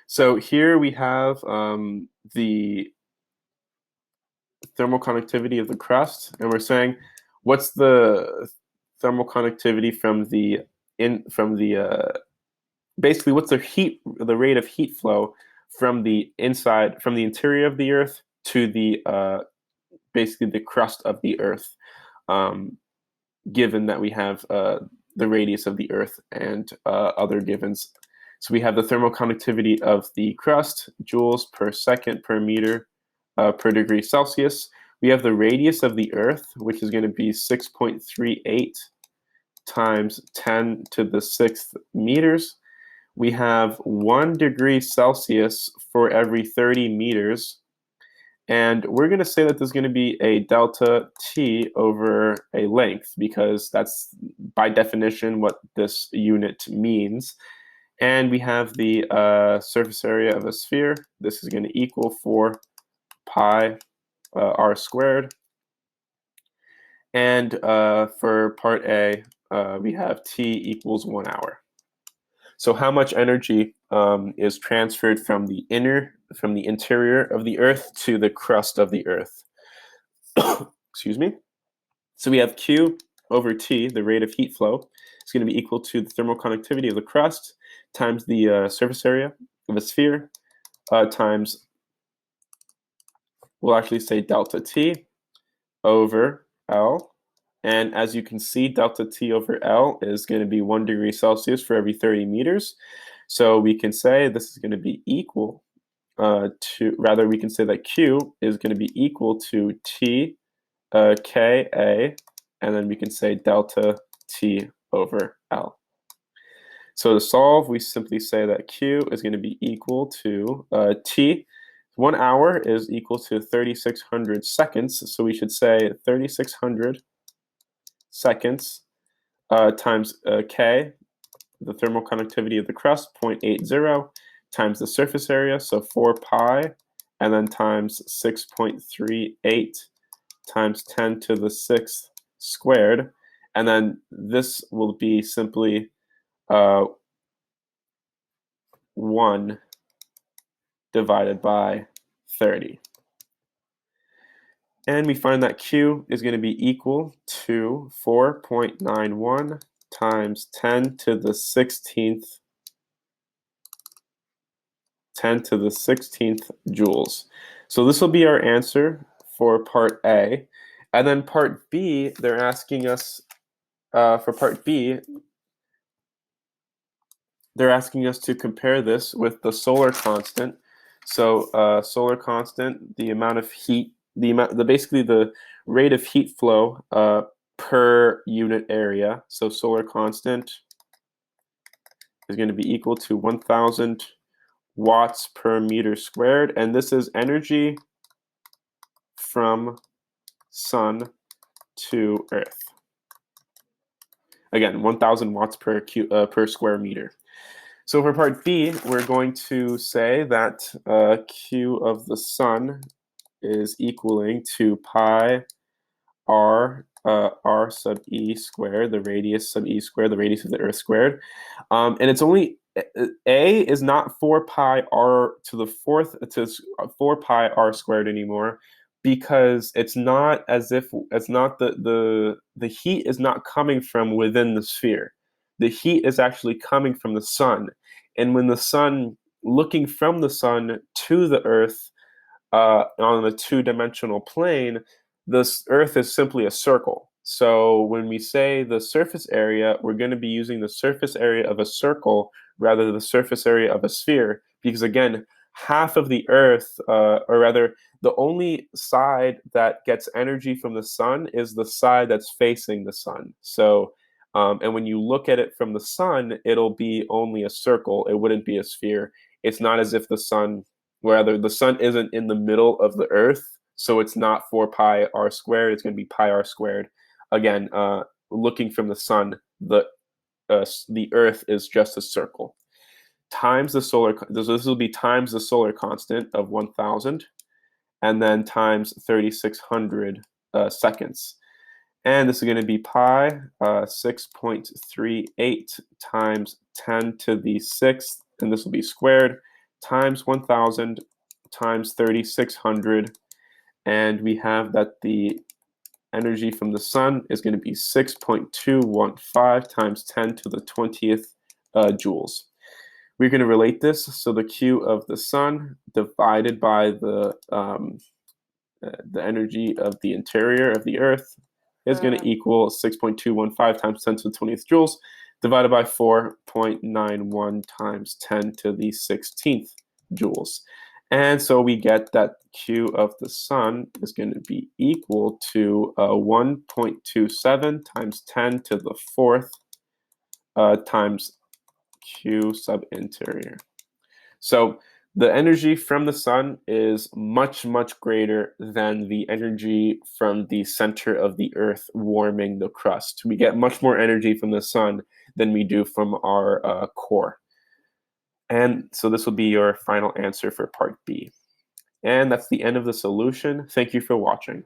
So here we have the thermal conductivity of the crust, and we're saying what's the thermal conductivity from the basically what's the rate of heat flow from the interior of the Earth to the basically the crust of the Earth, um, given that we have the radius of the Earth and other givens. So we have the thermal conductivity of the crust, joules per second per meter per degree Celsius. We have the radius of the Earth, which is going to be 6.38 times 10 to the sixth meters. We have 1 degree Celsius for every 30 meters. And we're going to say that there's going to be a delta T over a length because that's by definition what this unit means. And we have the surface area of a sphere. This is going to equal 4 pi r squared. And for part A, we have T equals 1 hour. So how much energy is transferred from the interior of the Earth to the crust of the Earth? Excuse me. So we have Q over T, the rate of heat flow, is going to be equal to the thermal conductivity of the crust times the surface area of a sphere times, we'll actually say delta T over L. And as you can see, delta T over L is going to be 1 degree Celsius for every 30 meters. So we can say this is going to be equal we can say that Q is going to be equal to T Ka, and then we can say delta T over L. So to solve, we simply say that Q is going to be equal to T. 1 hour is equal to 3,600 seconds. So we should say 3,600 seconds times K, the thermal conductivity of the crust, 0.80, times the surface area, so 4 pi, and then times 6.38 times 10 to the 6th squared. And then this will be simply 1 divided by 30. And we find that Q is going to be equal to 4.91 times 10 to the 16th joules. So this will be our answer for part A. And then part B, they're asking us, for part B, they're asking us to compare this with the solar constant. So solar constant, the amount of heat, basically the rate of heat flow per unit area. So solar constant is going to be equal to 1,000 watts per meter squared, and this is energy from sun to Earth. Again, 1,000 watts per square meter. So for part B, we're going to say that Q of the sun is equaling to pi r sub e squared, the radius sub e squared, the radius of the Earth squared. And it's only, A is not 4 pi r to the 4 pi r squared anymore, because it's not as if the heat is not coming from within the sphere. The heat is actually coming from the sun. And when the sun, looking from the sun to the Earth on a two-dimensional plane, this Earth is simply a circle. So when we say the surface area, we're going to be using the surface area of a circle rather than the surface area of a sphere, because again, half of the Earth, or rather, the only side that gets energy from the sun is the side that's facing the sun. So, and when you look at it from the sun, it'll be only a circle. It wouldn't be a sphere. It's not as if the sun, rather, the sun isn't in the middle of the Earth, so it's not 4 pi r squared. It's going to be pi r squared. Again, looking from the sun, the Earth is just a circle. Times the solar, this will be times the solar constant of 1,000, and then times 3,600 seconds. And this is going to be pi 6.38 times 10 to the 6th, and this will be squared, times 1000 times 3600, and we have that the energy from the sun is going to be 6.215 times 10 to the 20th joules. We're going to relate this, so the Q of the sun divided by the energy of the interior of the Earth is going to equal 6.215 times 10 to the 20th joules divided by 4.91 times 10 to the 16th joules. And so we get that Q of the sun is going to be equal to 1.27 times 10 to the 4th times Q sub interior. So the energy from the sun is much, much greater than the energy from the center of the Earth warming the crust. We get much more energy from the sun than we do from our core. And so this will be your final answer for part B. And that's the end of the solution. Thank you for watching.